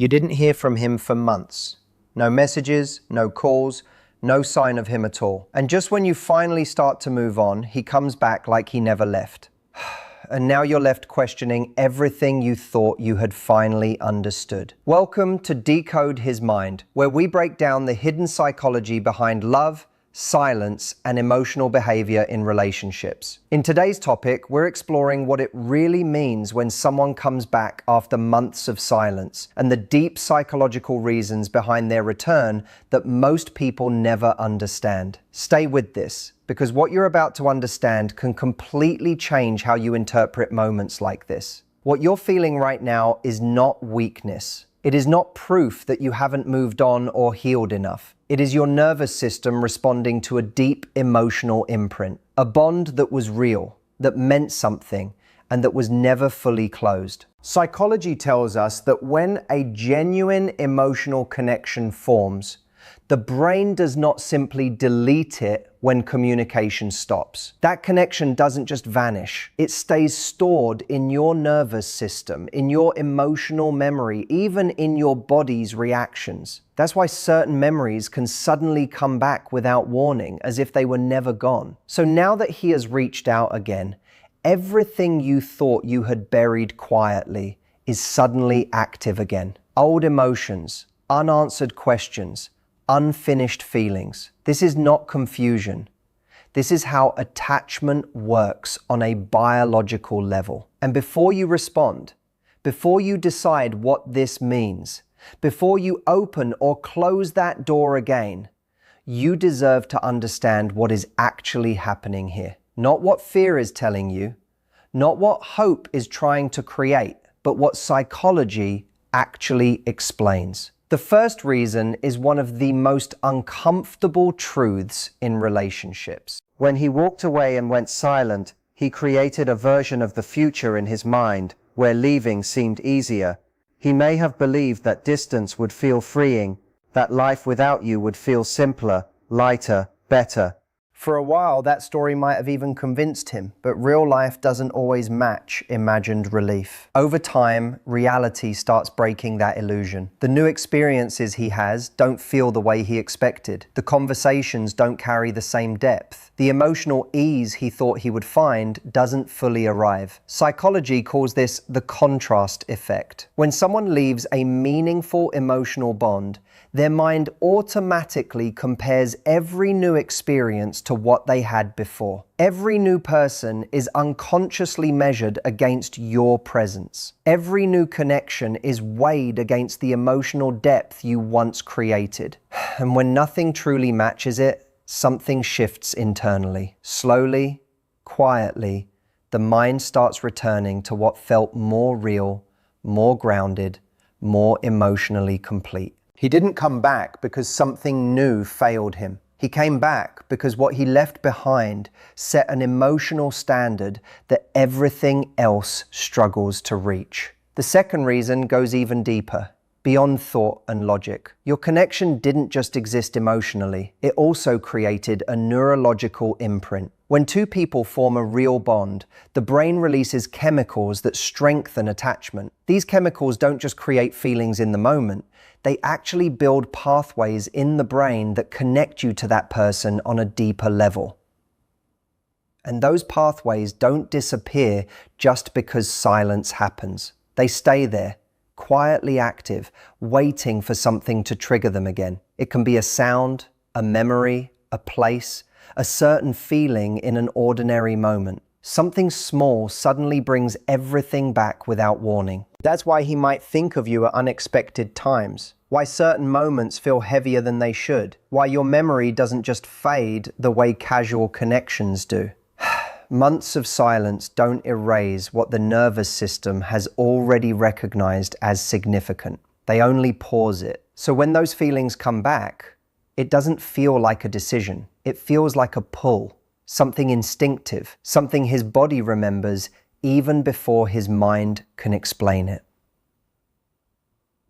You didn't hear from him for months. No messages, no calls, no sign of him at all. And just when you finally start to move on, he comes back like he never left. And now you're left questioning everything you thought you had finally understood. Welcome to Decode His Mind, where we break down the hidden psychology behind love, silence, and emotional behavior in relationships. In today's topic, we're exploring what it really means when someone comes back after months of silence and the deep psychological reasons behind their return that most people never understand. Stay with this, because what you're about to understand can completely change how you interpret moments like this. What you're feeling right now is not weakness. It is not proof that you haven't moved on or healed enough. It is your nervous system responding to a deep emotional imprint, a bond that was real, that meant something, and that was never fully closed. Psychology tells us that when a genuine emotional connection forms, the brain does not simply delete it when communication stops. That connection doesn't just vanish. It stays stored in your nervous system, in your emotional memory, even in your body's reactions. That's why certain memories can suddenly come back without warning, as if they were never gone. So now that he has reached out again, everything you thought you had buried quietly is suddenly active again. Old emotions, unanswered questions, unfinished feelings. This is not confusion. This is how attachment works on a biological level. And before you respond, before you decide what this means, before you open or close that door again, you deserve to understand what is actually happening here. Not what fear is telling you, not what hope is trying to create, but what psychology actually explains. The first reason is one of the most uncomfortable truths in relationships. When he walked away and went silent, he created a version of the future in his mind where leaving seemed easier. He may have believed that distance would feel freeing, that life without you would feel simpler, lighter, better. For a while, that story might have even convinced him, but real life doesn't always match imagined relief. Over time, reality starts breaking that illusion. The new experiences he has don't feel the way he expected. The conversations don't carry the same depth. The emotional ease he thought he would find doesn't fully arrive. Psychology calls this the contrast effect. When someone leaves a meaningful emotional bond, their mind automatically compares every new experience to what they had before. Every new person is unconsciously measured against your presence. Every new connection is weighed against the emotional depth you once created. And when nothing truly matches it, something shifts internally. Slowly, quietly, the mind starts returning to what felt more real, more grounded, more emotionally complete. He didn't come back because something new failed him. He came back because what he left behind set an emotional standard that everything else struggles to reach. The second reason goes even deeper, beyond thought and logic. Your connection didn't just exist emotionally, it also created a neurological imprint. When two people form a real bond, the brain releases chemicals that strengthen attachment. These chemicals don't just create feelings in the moment, they actually build pathways in the brain that connect you to that person on a deeper level. And those pathways don't disappear just because silence happens. They stay there, quietly active, waiting for something to trigger them again. It can be a sound, a memory, a place, a certain feeling in an ordinary moment. Something small suddenly brings everything back without warning. That's why he might think of you at unexpected times, why certain moments feel heavier than they should, why your memory doesn't just fade the way casual connections do. Months of silence don't erase what the nervous system has already recognized as significant. They only pause it. So when those feelings come back, it doesn't feel like a decision. It feels like a pull, something instinctive, something his body remembers even before his mind can explain it.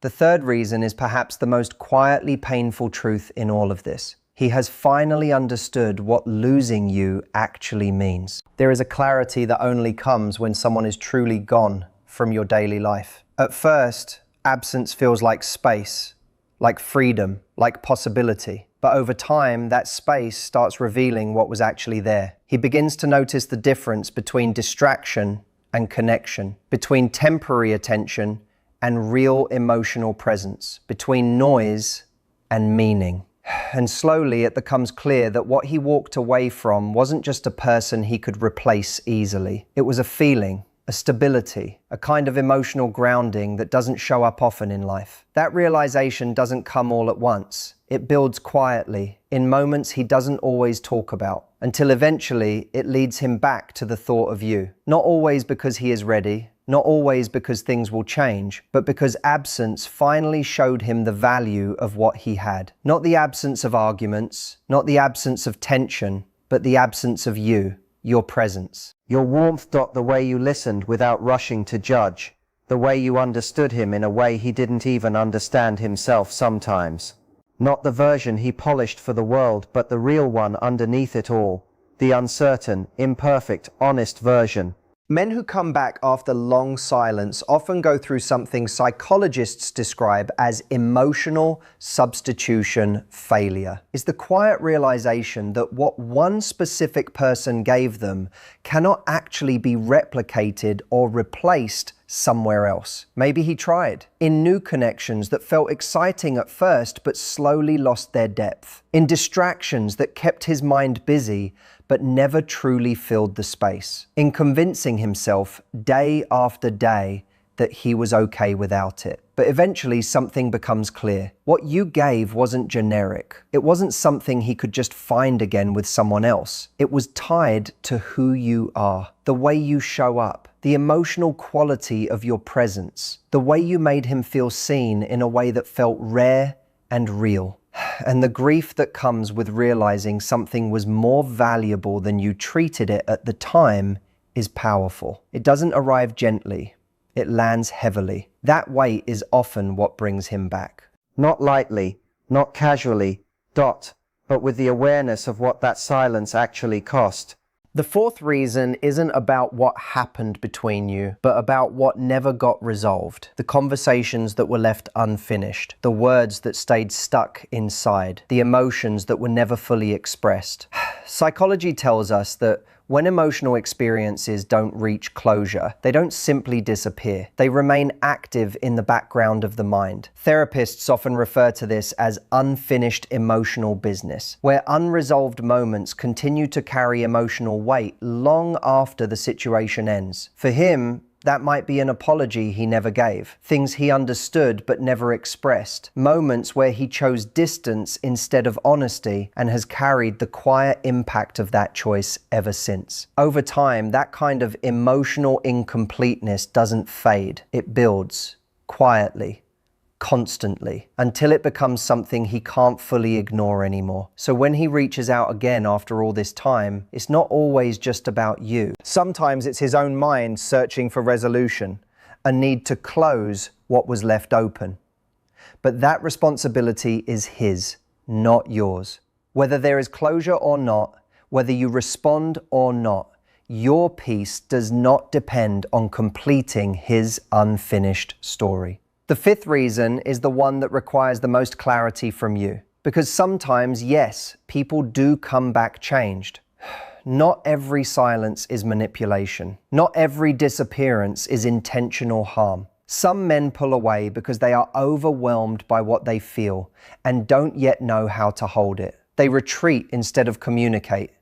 The third reason is perhaps the most quietly painful truth in all of this. He has finally understood what losing you actually means. There is a clarity that only comes when someone is truly gone from your daily life. At first, Absence feels like space, like freedom, like possibility. But over time, that space starts revealing what was actually there. He begins to notice the difference between distraction and connection, between temporary attention and real emotional presence, between noise and meaning. And slowly it becomes clear that what he walked away from wasn't just a person he could replace easily. It was a feeling, a stability, a kind of emotional grounding that doesn't show up often in life. That realization doesn't come all at once. It builds quietly, in moments he doesn't always talk about, until eventually it leads him back to the thought of you. Not always because he is ready, not always because things will change, but because absence finally showed him the value of what he had. Not the absence of arguments, not the absence of tension, but the absence of you, your presence. Your warmth. The way you listened without rushing to judge. The way you understood him in a way he didn't even understand himself sometimes. Not the version he polished for the world, but the real one underneath it all. The uncertain, imperfect, honest version. Men who come back after long silence often go through something psychologists describe as emotional substitution failure. It's the quiet realization that what one specific person gave them cannot actually be replicated or replaced somewhere else. Maybe he tried in new connections that felt exciting at first but slowly lost their depth, in distractions that kept his mind busy but never truly filled the space, in convincing himself day after day that he was okay without it. But eventually something becomes clear. What you gave wasn't generic. It wasn't something he could just find again with someone else. It was tied to who you are, the way you show up, the emotional quality of your presence, the way you made him feel seen in a way that felt rare and real. And the grief that comes with realizing something was more valuable than you treated it at the time is powerful. It doesn't arrive gently. It lands heavily. That weight is often what brings him back. Not lightly, not casually, but with the awareness of what that silence actually cost. The fourth reason isn't about what happened between you, but about what never got resolved. The conversations that were left unfinished, the words that stayed stuck inside, the emotions that were never fully expressed. Psychology tells us that when emotional experiences don't reach closure, they don't simply disappear. They remain active in the background of the mind. Therapists often refer to this as unfinished emotional business, where unresolved moments continue to carry emotional weight long after the situation ends. For him, that might be an apology he never gave, things he understood but never expressed, moments where he chose distance instead of honesty and has carried the quiet impact of that choice ever since. Over time, that kind of emotional incompleteness doesn't fade. It builds quietly, constantly, until it becomes something he can't fully ignore anymore. So when he reaches out again after all this time, it's not always just about you. Sometimes it's his own mind searching for resolution, a need to close what was left open. But that responsibility is his, not yours. Whether there is closure or not, whether you respond or not, your peace does not depend on completing his unfinished story. The fifth reason is the one that requires the most clarity from you. Because sometimes, yes, people do come back changed. Not every silence is manipulation. Not every disappearance is intentional harm. Some men pull away because they are overwhelmed by what they feel and don't yet know how to hold it. They retreat instead of communicate.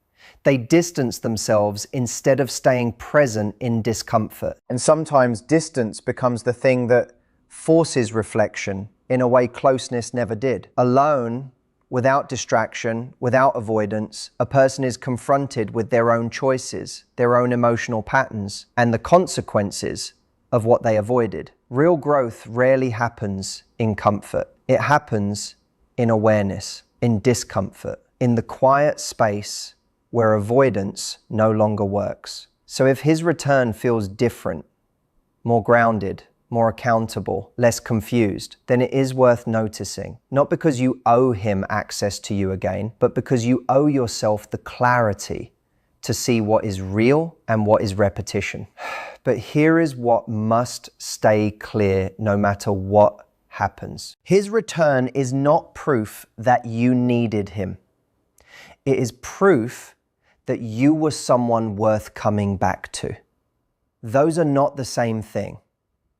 They distance themselves instead of staying present in discomfort. And sometimes distance becomes the thing that forces reflection in a way closeness never did. Alone, without distraction, without avoidance, a person is confronted with their own choices, their own emotional patterns, and the consequences of what they avoided. Real growth rarely happens in comfort. It happens in awareness, in discomfort, in the quiet space where avoidance no longer works. So if his return feels different, more grounded, more accountable, less confused, then it is worth noticing. Not because you owe him access to you again, but because you owe yourself the clarity to see what is real and what is repetition. But here is what must stay clear no matter what happens. His return is not proof that you needed him. It is proof that you were someone worth coming back to. Those are not the same thing.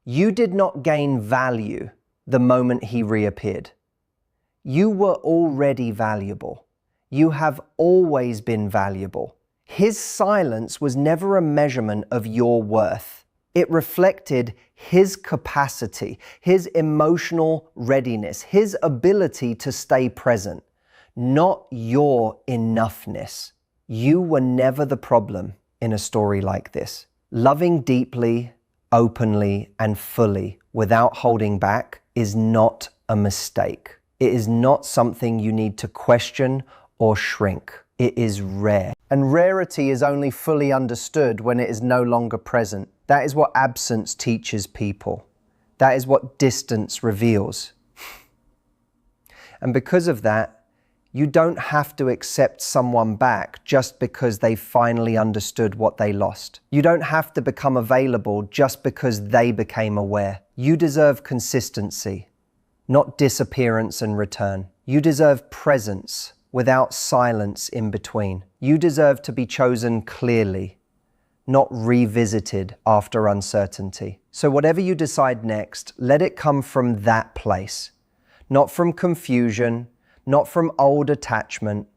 You did not gain value the moment he reappeared. You were already valuable. You have always been valuable. His silence was never a measurement of your worth. It reflected his capacity, his emotional readiness, his ability to stay present, not your enoughness. You were never the problem in a story like this. Loving deeply, openly, and fully without holding back is not a mistake. It is not something you need to question or shrink. It is rare. And rarity is only fully understood when it is no longer present. That is what absence teaches people. That is what distance reveals. And because of that, you don't have to accept someone back just because they finally understood what they lost. You don't have to become available just because they became aware. You deserve consistency, not disappearance and return. You deserve presence without silence in between. You deserve to be chosen clearly, not revisited after uncertainty. So whatever you decide next, let it come from that place, not from confusion, not from old attachment,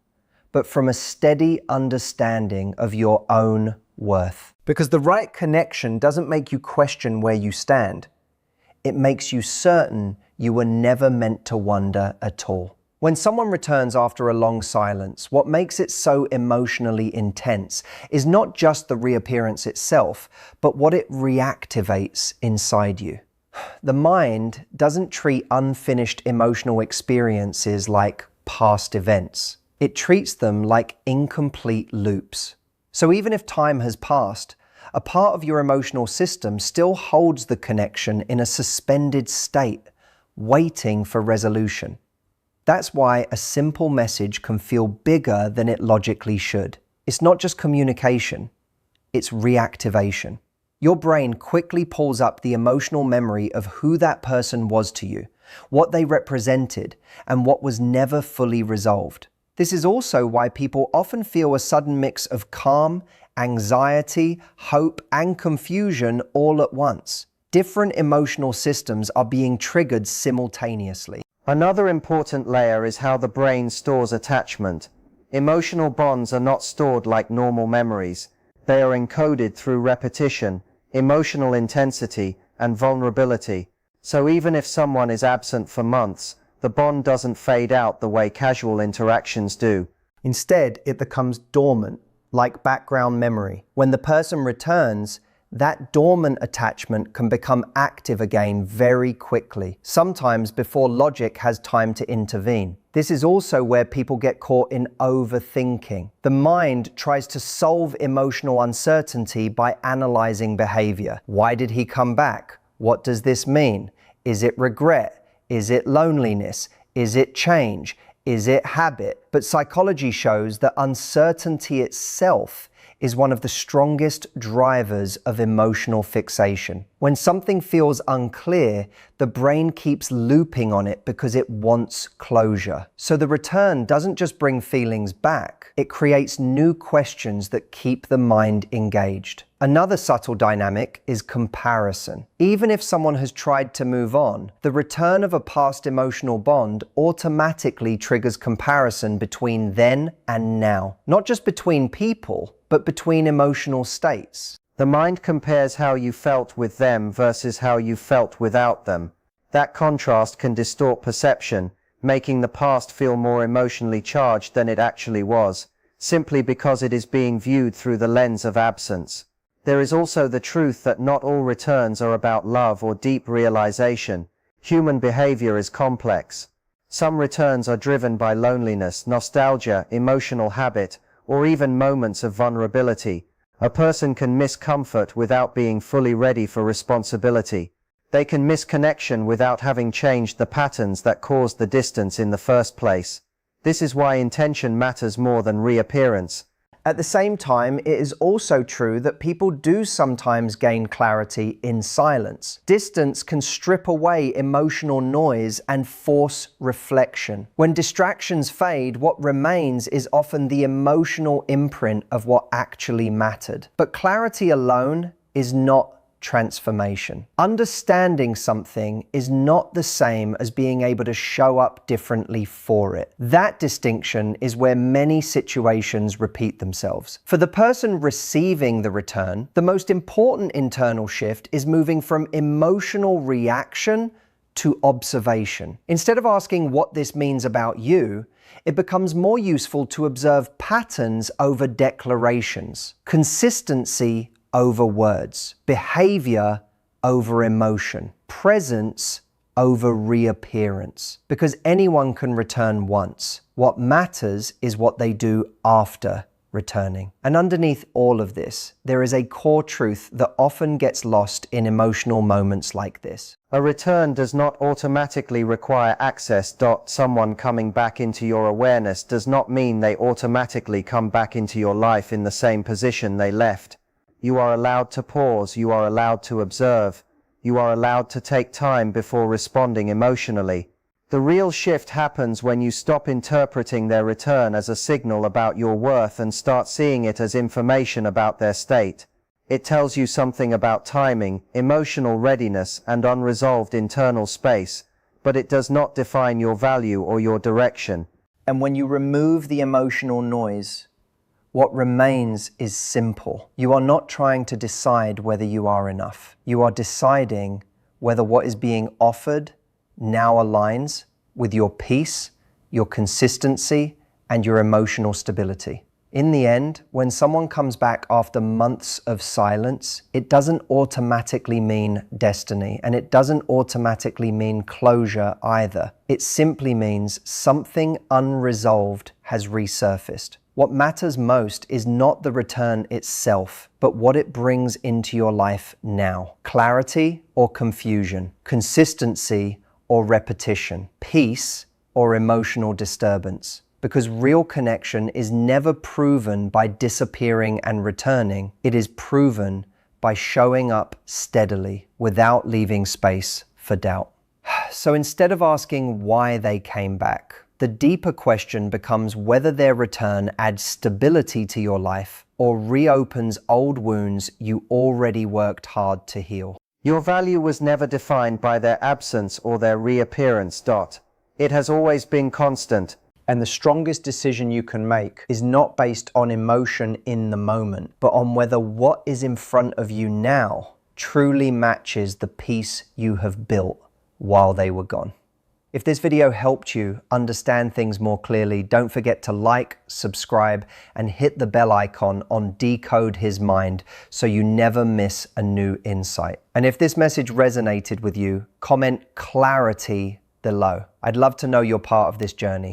but from a steady understanding of your own worth. Because the right connection doesn't make you question where you stand. It makes you certain you were never meant to wonder at all. When someone returns after a long silence, what makes it so emotionally intense is not just the reappearance itself, but what it reactivates inside you. The mind doesn't treat unfinished emotional experiences like past events. It treats them like incomplete loops. So even if time has passed, a part of your emotional system still holds the connection in a suspended state, waiting for resolution. That's why a simple message can feel bigger than it logically should. It's not just communication, it's reactivation. Your brain quickly pulls up the emotional memory of who that person was to you, what they represented, and what was never fully resolved. This is also why people often feel a sudden mix of calm, anxiety, hope, and confusion all at once. Different emotional systems are being triggered simultaneously. Another important layer is how the brain stores attachment. Emotional bonds are not stored like normal memories. They are encoded through repetition, emotional intensity, and vulnerability. So even if someone is absent for months, the bond doesn't fade out the way casual interactions do. Instead, it becomes dormant, like background memory. When the person returns, that dormant attachment can become active again very quickly, sometimes before logic has time to intervene. This is also where people get caught in overthinking. The mind tries to solve emotional uncertainty by analyzing behavior. Why did he come back? What does this mean? Is it regret? Is it loneliness? Is it change? Is it habit? But psychology shows that uncertainty itself is one of the strongest drivers of emotional fixation. When something feels unclear, the brain keeps looping on it because it wants closure. So the return doesn't just bring feelings back, it creates new questions that keep the mind engaged. Another subtle dynamic is comparison. Even if someone has tried to move on, the return of a past emotional bond automatically triggers comparison between then and now. Not just between people, but between emotional states. The mind compares how you felt with them versus how you felt without them. That contrast can distort perception, making the past feel more emotionally charged than it actually was, simply because it is being viewed through the lens of absence. There is also the truth that not all returns are about love or deep realization. Human behavior is complex. Some returns are driven by loneliness, nostalgia, emotional habit, or even moments of vulnerability. A person can miss comfort without being fully ready for responsibility. They can miss connection without having changed the patterns that caused the distance in the first place. This is why intention matters more than reappearance. At the same time, it is also true that people do sometimes gain clarity in silence. Distance can strip away emotional noise and force reflection. When distractions fade, what remains is often the emotional imprint of what actually mattered. But clarity alone is not transformation. Understanding something is not the same as being able to show up differently for it. That distinction is where many situations repeat themselves. For the person receiving the return, the most important internal shift is moving from emotional reaction to observation. Instead of asking what this means about you, it becomes more useful to observe patterns over declarations, consistency over words, behavior over emotion, presence over reappearance. Because anyone can return once. What matters is what they do after returning. And underneath all of this, there is a core truth that often gets lost in emotional moments like this. A return does not automatically require access. Someone coming back into your awareness does not mean they automatically come back into your life in the same position they left. You are allowed to pause, you are allowed to observe, you are allowed to take time before responding emotionally. The real shift happens when you stop interpreting their return as a signal about your worth and start seeing it as information about their state. It tells you something about timing, emotional readiness, and unresolved internal space, but it does not define your value or your direction. And when you remove the emotional noise, what remains is simple. You are not trying to decide whether you are enough. You are deciding whether what is being offered now aligns with your peace, your consistency, and your emotional stability. In the end, when someone comes back after months of silence, it doesn't automatically mean destiny, and it doesn't automatically mean closure either. It simply means something unresolved has resurfaced. What matters most is not the return itself, but what it brings into your life now. Clarity or confusion, consistency or repetition, peace or emotional disturbance. Because real connection is never proven by disappearing and returning. It is proven by showing up steadily without leaving space for doubt. So instead of asking why they came back, the deeper question becomes whether their return adds stability to your life or reopens old wounds you already worked hard to heal. Your value was never defined by their absence or their reappearance. It has always been constant. And the strongest decision you can make is not based on emotion in the moment, but on whether what is in front of you now truly matches the peace you have built while they were gone. If this video helped you understand things more clearly, don't forget to like, subscribe, and hit the bell icon on Decode His Mind so you never miss a new insight. And if this message resonated with you, comment clarity below. I'd love to know you're part of this journey.